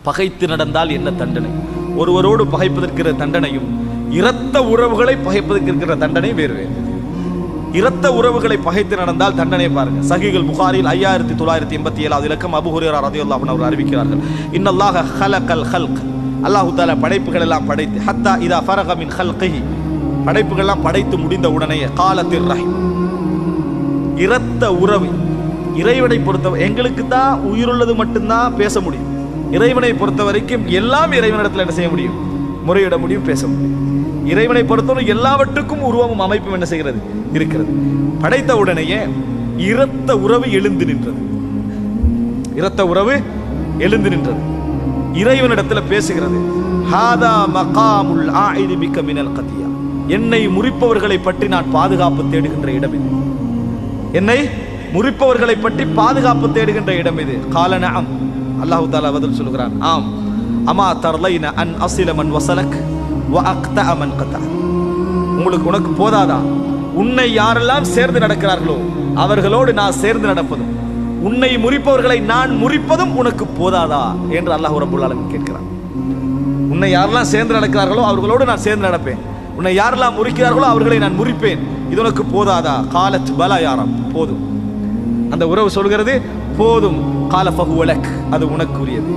பகைத்து நடந்தால் என்ன தண்டனை? ஒருவரோடு பகைப்பதற்கிற தண்டனையும் இரத்த உறவுகளை பகைப்பதற்கு இருக்கிற தண்டனை வேறு வேறு. இரத்த உறவுகளை பகைத்து நடந்தால் தண்டனை பாருங்க. சஹீஹுல் புகாரில் 5987 இலக்கம் அபூ ஹுரைரா ரலியல்லாஹு அன்ஹு அவர்கள் அறிவிக்கிறார்கள், இன்னல்லாஹ ஹலகல் ஹல்க், அல்லாஹ் தஆலா படைப்புகள் எல்லாம் படைத்து, ஹத்தா இதா ஃபரக மின் ஹல்கிஹி, படைப்புகள் எல்லாம் படைத்து முடிந்த உடனே காலத்திர் ரஹீம், இரத்த உறவு. இறைவனை பொறுத்த எங்களுக்கு தான் உயிருள்ளது மட்டும்தான் பேச முடியும். இறைவனை பொறுத்த வரைக்கும் எல்லாம் இறைவனிடத்தில் என்ன செய்ய முடியும்? முறையிட முடியும், பேச முடியும். இறைவனை பொறுத்தவரை எல்லாவற்றுக்கும் உருவமும் அமைப்பும் என்ன செய்கிறது? இருக்கிறது. படைத்த உடனேயே இரத்த உறவு எழுந்து நின்றது. இரத்த உறவு எழுந்து நின்றது. இறைவனிடத்தில் பேசுகிறது, ஹாதா மகாமுல் ஆயிது பிக்க மினல் கதியா, என்னை முறிப்பவர்களை பற்றி நான் பாதுகாப்பு தேடுகின்ற இடம் இது. என்னை முறிப்பவர்களை பற்றி பாதுகாப்பு தேடுகின்ற இடம் இது. கால நஅம், அல்லாஹ் தஆலா பதில் சொல்கிறான், ஆம். அமா தர்லைன அன் அஸில மன் வஸலக் வ அக்தஅ மன் கதஅ, உங்களுக்கு உனக்கு போதாதா உன்னை யாரெல்லாம் சேர்ந்து நடக்கிறார்களோ அவர்களோடு நான் சேர்ந்து நடப்பதும், உன்னை முறிப்பவர்களை நான் முறிப்பதும் உனக்கு போதாதா என்று அல்லாஹ் ரப்பல் ஆலமீன் கேட்கிறான். உன்னை யாரெல்லாம் சேர்ந்து நடக்கிறார்களோ அவர்களோடு நான் சேர்ந்து நடப்பேன், உன்னை யாரெல்லாம் முறிக்கிறார்களோ அவர்களை நான் முறிப்பேன், இது உனக்கு போதாதா? காலத் பலா யாரம், போதும். அந்த உறவு சொல்கிறது போதும். கால ஃபஹுவ லக், அது உனக்குரியது,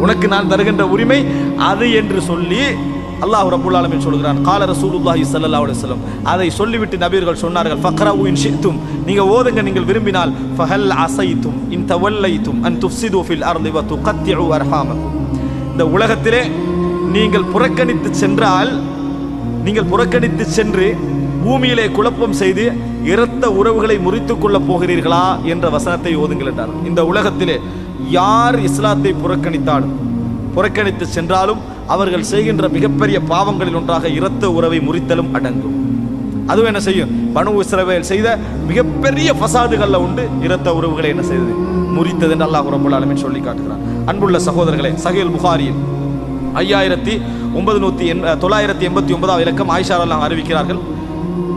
உனக்கு நான் தருகின்ற உரிமை அது என்று சொல்லி அல்லாஹ் ரப்பல் ஆலமீன் சொல்கிறான். கால ரசூலுல்லாஹி ஸல்லல்லாஹு அலைஹி வஸல்லம், அதை சொல்லிவிட்டு நபியர்கள் சொன்னார்கள், ஃபக்ரவு இன் ஷி'தும், நீங்க ஓதுங்க நீங்கள் விரும்பினால், ஃபஹல் அஸைதும் இன் தவல்லைதும் அன் துஃப்ஸிது ஃபில் அர்தி வ துகத்திஉ அர்ஹாமக்கும், இந்த உலகத்திலே நீங்கள் புறக்கணித்து சென்றால், நீங்கள் புறக்கணித்து சென்று பூமியிலே குழப்பம் செய்து இரத்த உறவுகளை முறித்துக் கொள்ளப் போகிறீர்களா என்ற வசனத்தை ஓதுங்கள் என்றார். இந்த உலகத்திலே யார் இஸ்லாத்தை புறக்கணித்து சென்றாலும் அவர்கள் செய்கின்ற மிகப்பெரிய பாவங்களில் ஒன்றாக இரத்த உறவை முறித்தலும் அடங்கும். அதுவும் என்ன செய்யும்? பனு இஸ்ரவேல் செய்த மிகப்பெரிய ஃபசாதுகள்ல உண்டு இரத்த உறவுகளை என்ன செய்தது? முறித்தது என்று அல்லாஹ் ரப்பல் ஆலமீன் சொல்லி காட்டுகிறார். அன்புள்ள சகோதரர்களே, சஹீஹுல் புகாரியில் 5989 இலக்கம் ஆயிஷா ரலியல்லாஹு அறிவிக்கிறார்கள்,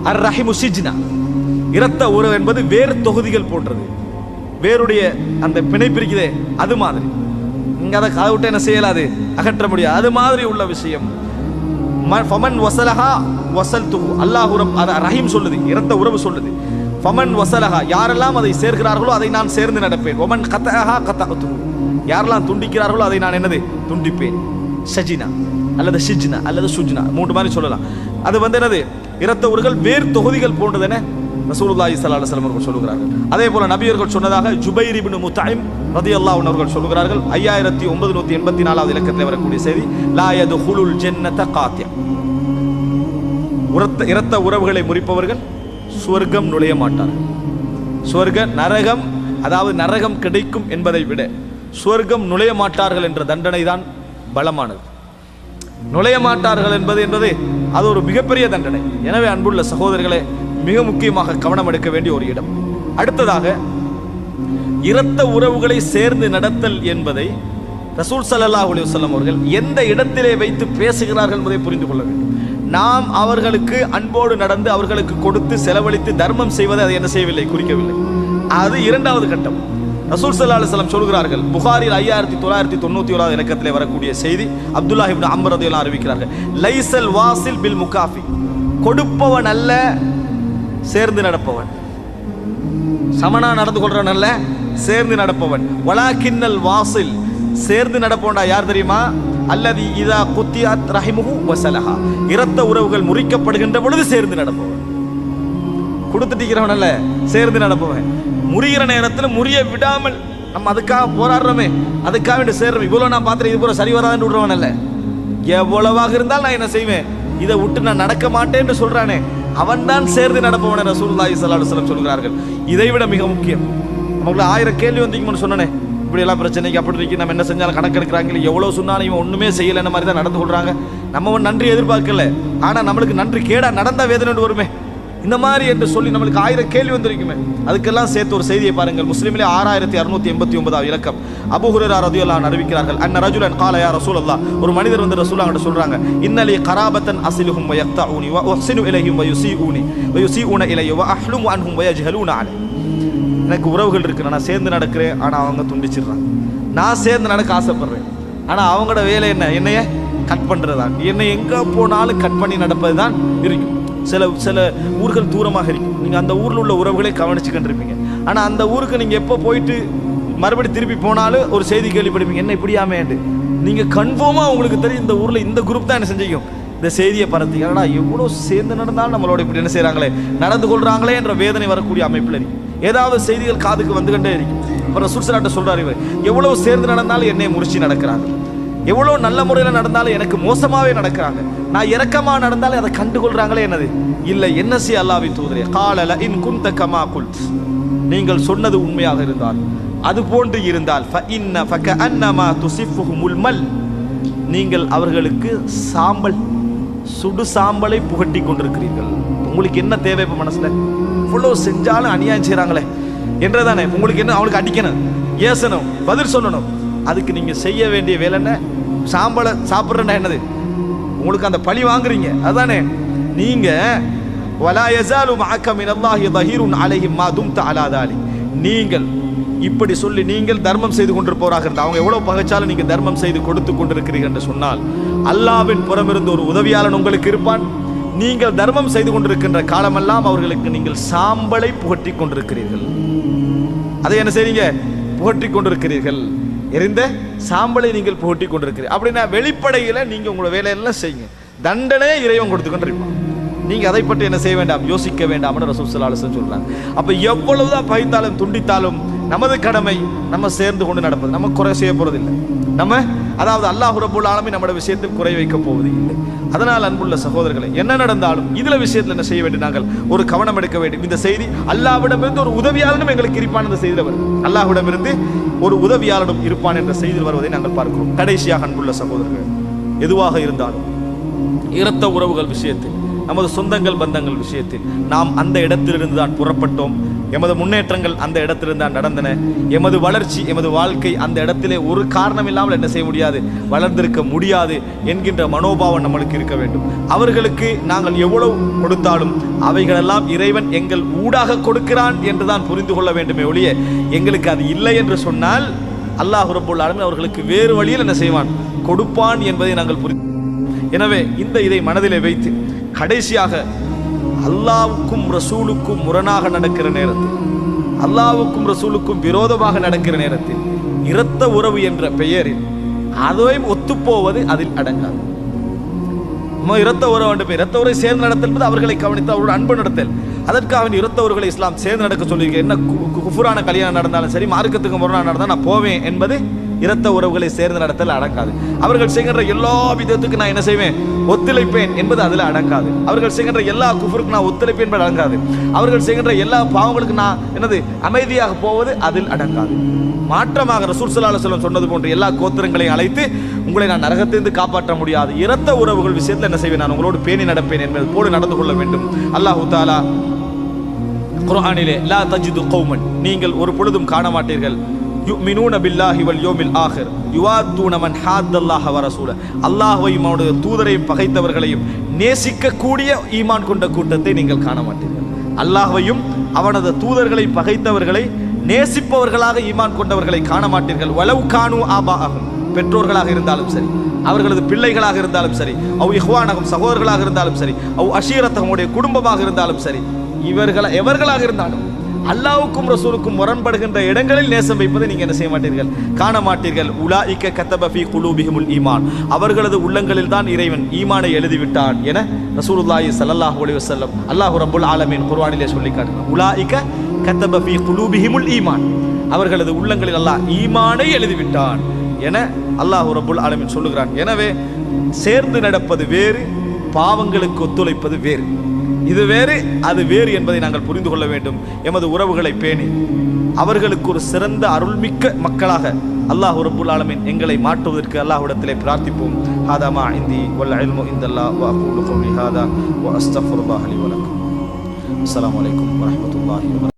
அர் ரஹிமு சிஜ்னா, இரத்த உறவு என்பது வேறு தொகுதிகள் போன்றது. வேருடைய அந்த பிணைப்பிரிக்குதே அது மாதிரி, நீங்க அதை கதை விட்டு என்ன செய்யலாது, அகற்ற முடியாது. அது மாதிரி உள்ள விஷயம். ஃபமன் வஸலஹா வஸல்துஹு, அல்லாஹ் ரஹீம் சொல்லுது, இரத்த உறவு சொல்லுது. ஃபமன் வஸலஹா, யாரெல்லாம் அதை சேர்க்கிறார்களோ அதை நான் சேர்ந்து நடப்பேன். வமன் கதஹா கதஅதுஹு, யாரெல்லாம் துண்டிக்கிறார்களோ அதை நான் என்னது? துண்டிப்பேன். ஷஜினா அல்லது ஷிஜ்னா அல்லது சுஜ்னா, மூன்று மாதிரி சொல்லலாம். அது என்னது? இரத்த உறவுகள் வேறு தொகுதிகள் போன்றது என ரசூலுல்லாஹி ஸல்லல்லாஹு அலைஹி வஸல்லம் அவர்கள் சொல்கிறார்கள். அதே போல நபியர்கள் சொன்னதாக ஜுபைர் இப்னு முத்இம் ரலியல்லாஹு அன்ஹு அவர்கள் சொல்கிறார்கள், 5984 இலக்கத்தில் வரக்கூடிய செய்தி, லா யதுகுலுல் ஜன்னத காத்தியா, இரத்த உறவுகளை முறிப்பவர்கள் சுவர்க்கம் நுழைய மாட்டார்கள். நரகம், அதாவது நரகம் கிடைக்கும் என்பதை விட சுவர்க்கம் நுழைய மாட்டார்கள் என்ற தண்டனை தான் பலமானது. நுழைய மாட்டார்கள் என்பது அது ஒரு மிகப்பெரிய தண்டனை. எனவே அன்புள்ள சகோதரர்களே, மிக முக்கியமாக கவனம் எடுக்க வேண்டிய ஒரு இடம். அடுத்ததாக, இரத்த உறவுகளை சேர்ந்து நடத்தல் என்பதை ரசூல் ஸல்லல்லாஹு அலைஹி வஸல்லம் அவர்கள் எந்த இடத்திலே வைத்து பேசுகிறார்கள் என்பதை புரிந்து கொள்ள வேண்டும். நாம் அவர்களுக்கு அன்போடு நடந்து அவர்களுக்கு கொடுத்து செலவழித்து தர்மம் செய்வதை அதை என்ன செய்யவில்லை, குறிக்கவில்லை. அது இரண்டாவது கட்டம். ரசூல் ஸல்லல்லாஹு அலைஹி வஸல்லம் சொல்கிறார்கள், புகாரில் 5991 இலக்கத்திலே வரக்கூடிய செய்தி, அப்துல்லாஹ் இப்னு அம்ர் ரலியல்லாஹு அன்ஹு அறிவிக்கிறார்கள், லைஸல் வாசில் பில் முகாஃபி, கொடுப்பவன் அல்ல சேர்ந்து நடப்பவன், சமனா நடந்து கொள்றவன் அல்ல சேர்ந்து நடப்பவன். வலாக்கின்னல் வாசில், சேர்ந்து நடப்பவன்டா யார் தெரியுமா? அல்லதி இதா குத்தியத் ரஹிமுஹு வஸலஹா, இரத்த உறவுகள் முறிக்கப்படுகின்ற பொழுது சேர்ந்து நடப்பவன். கொடுத்துட்டிக்கிறவன் அல்ல சேர்ந்து நடப்பவன். முறிகிற நேரத்தில் முறிய விடாமல் நம்ம அதுக்காக போராடுறோமே, அதுக்காக வேண்டி சேர்றோம். இவ்வளோ நான் பார்த்துட்டு இது போல சரி வராதுன்னு விடுறவன் அல்ல. எவ்வளவாக இருந்தால் நான் என்ன செய்வேன், இதை விட்டு நான் நடக்க மாட்டேன் என்று சொல்றானே, அவன் தான் சேர்ந்து நடப்பவன ரசூலுல்லாஹி ஸல்லல்லாஹு அலைஹி வஸல்லம் சொல்கிறார்கள். இதை விட மிக முக்கியம், நமக்கு 1000 கேள்வி வந்தீங்கன்னு சொன்னேன், இப்படி எல்லாம் பிரச்சனைக்கு அப்படி இருக்கு, நம்ம என்ன செஞ்சாலும் கணக்கெடுக்கிறாங்க, எவ்வளோ சொன்னாலும் இவன் ஒன்றுமே செய்யலைன்ற மாதிரி தான் நடந்து கொள்றாங்க. நம்ம நன்றி எதிர்பார்க்கல, ஆனால் நம்மளுக்கு நன்றி கேடா நடந்த வேதனை வருமே, இந்த மாதிரி என்று சொல்லி நம்மளுக்கு 1000 கேள்வி வந்திருக்குமே. அதுக்கெல்லாம் சேர்த்து ஒரு செய்தியை பாருங்கள். முஸ்லிமிலே 6689 இலக்கம் அபூ ஹுரைரா ரலியல்லாஹு அன்ஹு அறிவிக்கிறார்கள், அன்ன ரஜுலன் கால யா ரசூலல்லாஹ், ஒரு மனிதர் வந்து ரசூலுல்லாஹ் கிட்ட சொல்றாங்க, இன்னலி கராபத்தன் அஸிலுஹும் வ யக்தஊனி வ உஹ்சினு இலைஹிம் வ யுஸீஊன இலைய வ அஹ்லுமு அன்ஹும் வ யஜ்ஹலூன அலை. எனக்கு உறவுகள் இருக்கு, நான் சேர்ந்து நடக்கிறேன், ஆனால் அவங்க துண்டிச்சிடுறாங்க. நான் சேர்ந்து நடக்க ஆசைப்படுறேன், ஆனா அவங்களோட வேலை என்ன? என்னைய கட் பண்றதுதான். என்னை எங்க போனாலும் கட் பண்ணி நடப்பதுதான் இருக்கும். சில ஊர்கள் தூரமாக இருக்கும். நீங்க அந்த ஊர்ல உள்ள உறவுகளை கவனிச்சுக்கிட்டு இருப்பீங்க. ஆனா அந்த ஊருக்கு நீங்க எப்போ போயிட்டு மறுபடி திருப்பி போனாலும் ஒரு செய்தி கேள்விப்படுவீங்க, என்ன இப்படியாமேண்டு. நீங்க கன்ஃபார்மா உங்களுக்கு தெரியும் இந்த ஊர்ல இந்த குரூப் தான் என்ன செஞ்சிக்கும், இந்த செய்தியை பரத்தி. ஏன்னா எவ்வளோ சேர்ந்து நடந்தாலும் நம்மளோட இப்படி என்ன செய்யறாங்களே, நடந்து கொள்றாங்களே என்ற வேதனை வரக்கூடிய அமைப்பில் இருக்கும். ஏதாவது செய்திகள் காதுக்கு வந்துகிட்டே இருக்கும். அப்புறம் ரசூல் ஸல்லல்லாஹு அலைஹி வஸல்லம் சொல்றாரு, இவர் எவ்வளவு சேர்ந்து நடந்தாலும் என்னை முறிச்சு நடக்கிறாங்க, எவ்வளோ நல்ல முறையில் நடந்தாலும் எனக்கு மோசமாவே நடக்கிறாங்க, நான் இரக்கமா நடந்தாலும் அதை கண்டுகொள்றாங்களே என்னது இல்லை. என்ன செய்ய அல்லாஹ்வின் தூதரே, கால லஇன் குன்த கமா குல்த், நீங்கள் சொன்னது உண்மையாக இருந்தால், அது போன்று இருந்தால், ஃபஇன்ன ஃபகஅன்னமா துஸிஃபுஹுமுல் மல், நீங்கள் அவர்களுக்கு சாம்பல், சுடு சாம்பலை புகட்டி கொண்டிருக்கிறீர்கள். உங்களுக்கு என்ன தேவை இப்ப மனசுல? இவ்வளோ செஞ்சாலும் அநியாயம் செய்யறாங்களே என்றதானே உங்களுக்கு என்ன? அவங்களுக்கு அடிக்கணும், ஏசணும், பதில் சொல்லணும். அதுக்கு நீங்க செய்ய வேண்டிய வேலை என்ன? சாம்பலை சாப்பிட்றேன்னா என்னது? உங்களுக்கு அந்த பழி வாங்குறீங்க அதானே. நீங்க வலா யஸாலு மஅக மினல்லாஹி ظஹீருன் அலைஹிம் மா தும்த அலா தாலிக், நீங்கள் இப்படி சொல்லி நீங்கள் தர்மம் செய்து கொண்டிருப்பவராக இருந்தால், அவங்க எவ்வளவு பகைச்சாலும் நீங்க தர்மம் செய்து கொடுத்து கொண்டிருக்கிறீர்கள் என்று சொன்னால், அல்லாஹ்வின் புறமிருந்து ஒரு உதவியாளன் உங்களுக்கு இருப்பான். நீங்கள் தர்மம் செய்து கொண்டிருக்கின்ற காலமெல்லாம் அவர்களுக்கு நீங்கள் சாம்பலை புகட்டி கொண்டிருக்கிறீர்கள். அதை என்ன செய்றீங்க? புகட்டி கொண்டிருக்கிறீர்கள். எரிந்த சாம்பலை நீங்கள் புகட்டி கொண்டிருக்கிறீர்கள். அப்படின்னா வெளிப்படையில நீங்க உங்களோட வேலையெல்லாம் செய்யுங்க, தண்டனையே இறைவன் கொடுத்து கொண்டிருப்பான். நீங்க அதை பற்றி என்ன செய்ய வேண்டாம், யோசிக்க வேண்டாம் ரசூல் ஸல்லல்லாஹு அலைஹி வஸல்லம் சொல்றாங்க. அப்ப எவ்வளவுதான் பகைத்தாலும் துண்டித்தாலும் நமது கடமை நம்ம சேர்ந்து கொண்டு நடப்பது. நம்ம குறை செய்ய போறதில்லை. நம்ம அதாவது அல்லாஹ் ரப்பல் ஆலமீன் நம்முடைய விஷயத்தில் குறை வைக்க போவது இல்லை. அதனால் அன்புள்ள சகோதரர்களை, என்ன நடந்தாலும் இதுல விஷயத்தில் என்ன செய்ய வேண்டும், நாங்கள் ஒரு கவனம் எடுக்க வேண்டும். இந்த செய்தி அல்லாஹ்விடமிருந்து ஒரு உதவியாளனும் எங்களுக்கு இருப்பான். இந்த செய்தியில் வரும் அல்லாஹ்விடமிருந்து ஒரு உதவியாளனும் இருப்பான் என்ற செய்தியில் வருவதை நாங்கள் பார்க்கிறோம். கடைசியாக அன்புள்ள சகோதரர்கள், எதுவாக இருந்தாலும் இரத்த உறவுகள் விஷயத்தில், நமது சொந்தங்கள் பந்தங்கள் விஷயத்தில் நாம் அந்த இடத்திலிருந்து தான் புறப்பட்டோம். எமது முன்னேற்றங்கள் அந்த இடத்திலிருந்து தான் நடந்தன. எமது வளர்ச்சி, எமது வாழ்க்கை அந்த இடத்திலே ஒரு காரணம் இல்லாமல் என்ன செய்ய முடியாது, வளர்ந்திருக்க முடியாது என்கின்ற மனோபாவம் நம்மளுக்கு இருக்க வேண்டும். அவர்களுக்கு நாங்கள் எவ்வளவு கொடுத்தாலும் அவைகளெல்லாம் இறைவன் எங்கள் ஊடாக கொடுக்கிறான் என்றுதான் புரிந்து கொள்ள வேண்டுமே ஒழிய, எங்களுக்கு அது இல்லை என்று சொன்னால் அல்லாஹ் ரப்பல் ஆலமீன் அவர்களுக்கு வேறு வழியில் என்ன செய்வான், கொடுப்பான் என்பதை நாங்கள் புரிந்து. எனவே இதை மனதிலே வைத்து கடைசியாக அல்லாஹ்வுக்கும் ரசூலுக்கும் முரணாக நடக்கிற நேரத்தில், அல்லாஹ்வுக்கும் ரசூலுக்கும் விரோதமாக நடக்கிற நேரத்தில் இரத்த உறவு என்ற பெயரில் அதையும் ஒத்துப்போவது அதில் அடங்காது. இரத்த உறவு இரத்த உறவை சேர்ந்து நடத்தல் அவர்களை கவனித்து அவரோட அன்பு நடத்தல். அதற்காக இரத்த உறவுகளை இஸ்லாம் சேர்ந்து நடக்க சொல்லியிருக்க. என்ன குஃபுரான கல்யாணம் நடந்தாலும் சரி, மார்க்கத்துக்கு முரணாக நடந்தால் நான் போவேன் என்பது இரத்த உறவுகளை சேர்ந்து நடத்தல் அடங்காது. அவர்கள் செய்கின்ற எல்லா விதத்துக்கு நான் என்ன செய்வேன், ஒத்துழைப்பேன் என்பது அதில் அடங்காது. அவர்கள் செய்கின்ற எல்லா குஃபருக்கு நான் ஒத்துழைப்பேன் என்பது அடங்காது. அவர்கள் செய்கின்ற எல்லா பாவங்களுக்கு நான் என்னது அமைதியாக போவது அதில் அடங்காது. மாற்றமாக ரசூல் ஸல்லல்லாஹு அலைஹி வஸல்லம் சொன்னது போன்று எல்லா கோத்திரங்களையும் அழைத்து உங்களை நான் நரகத்திலிருந்து காப்பாற்ற முடியாது, இரத்த உறவுகள் விஷயத்தில் என்ன செய்வேன், நான் உங்களோடு பேணி நடப்பேன் என்பது போல நடந்து கொள்ள வேண்டும். அல்லாஹ் தஆலா குர்ஆனிலே லா தஜிது கௌமன், நீங்கள் ஒரு பொழுதும் காண மாட்டீர்கள், யுமினூன பில்லாஹி வல் யௌமில் ஆகிர் யுவாத்தூன மன் ஹாத்தல்லாஹ வ ரசூல, அல்லாஹ்வையும் அவனுடைய தூதரையும் பகைத்தவர்களையும் நேசிக்கக்கூடிய ஈமான் கொண்ட கூட்டத்தை நீங்கள் காண மாட்டீர்கள். அல்லாஹ்வையும் அவனது தூதர்களை பகைத்தவர்களை நேசிப்பவர்களாக ஈமான் கொண்டவர்களை காண மாட்டீர்கள். வலவ் கானு ஆபாஅஹும், பெற்றோர்களாக இருந்தாலும் சரி, அவர்களது பிள்ளைகளாக இருந்தாலும் சரி, அவ் இஹ்வானஹும் சகோதரர்களாக இருந்தாலும் சரி, அவ் அஷீரத்தஹும் குடும்பமாக இருந்தாலும் சரி, எவர்களாக இருந்தாலும் அல்லாஹ்வுக்கும் ரசூலுக்கும் முரண்படுகின்ற இடங்களில் நேசம் வைப்பதை நீங்க என்ன செய்ய மாட்டீர்கள், காண மாட்டீர்கள். உலாயிக கதப ஃபீ குலூபிஹிமுல் ஈமான், அவர்களது உள்ளங்களில் தான் இறைவன் ஈமானை எழுதிவிட்டான் என ரசூலுல்லாஹி ஸல்லல்லாஹு அலைஹி வஸல்லம் அல்லாஹ் ரப்பல் ஆலமீன் குர்ஆனிலே சொல்லி காட்டுகிறார். உலாயிக கதப ஃபீ குலூபிஹிமுல் ஈமான், அவர்களது உள்ளங்களில் அல்லாஹ் ஈமானை எழுதிவிட்டான் என அல்லாஹ் ரப்பல் ஆலமீன் சொல்லுகிறான். எனவே சேர்ந்து நடப்பது வேறு, பாவங்களுக்கு ஒத்துழைப்பது வேறு. இது வேறு அது வேறு என்பதை நாங்கள் புரிந்து கொள்ள வேண்டும். எமது உறவுகளை பேணி அவர்களுக்கு ஒரு சிறந்த அருள்மிக்க மக்களாக அல்லாஹ் ரப்பல் ஆலமீன் எங்களை மாற்றுவதற்கு அல்லாஹ்விடத்திலே பிரார்த்திப்போம். ஹாதா மா இந்தி வல் இல்மு இந்தல்லாஹ் வ அகூலு கௌலி ஹாதா வ அஸ்தக்ஃபிருல்லாஹ லி வ லக்கும். அஸ்ஸலாமு அலைக்கும் வ ரஹ்மத்துல்லாஹி வ பரகாத்துஹு.